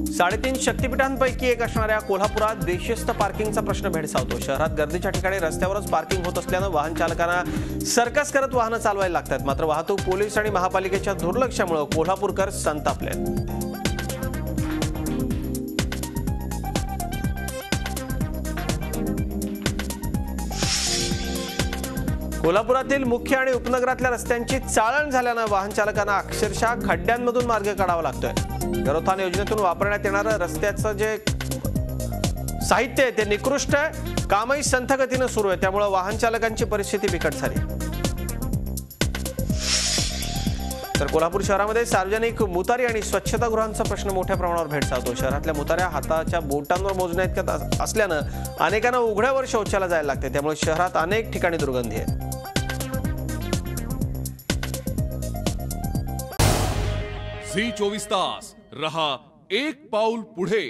3.5 शक्तिपीठांपैकी एक असणाऱ्या कोल्हापुरात बेशिस्त पार्किंगचा प्रश्न भेडसावतो। शहरात गर्दीच्या ठिकाणी रस्त्यावरच पार्किंग होत असल्याने वाहन चालकांना सर्कस करत वाहनं चालवायला लागतात। मात्र वाहतूक पोलीस आणि महापालिकेच्या दुर्लक्षामुळे कोल्हापूरकर संतापले। कोल्हापुरातील मुख्य आणि उपनगरातल्या रस्त्यांची चाळण झाल्याने वाहन चालकांना अक्षरशः खड्ड्यांमधून मार्ग काढावा लागतोय। गरोथान योजनेतून वापरण्यात येणारं रस्त्याचं जे साहित्य आहे ते निकृष्ट आहे। कामही संथ गतीने सुरू आहे, त्यामुळे वाहन चालकांची परिस्थिती बिकट झाली। तर कोल्हापूर शहरामध्ये सार्वजनिक मुतारी आणि स्वच्छतागृहांचा प्रश्न मोठ्या प्रमाणावर भेडसावतो। शहरातल्या मुताऱ्या हाताच्या बोटांवर मोजण्याइतक्या असल्याने अनेकांना उघड्यावर शौचाला जायला लागते, त्यामुळे शहरात अनेक ठिकाणी दुर्गंधी आहे। झी 24 तास रहा एक पाऊल पुढे।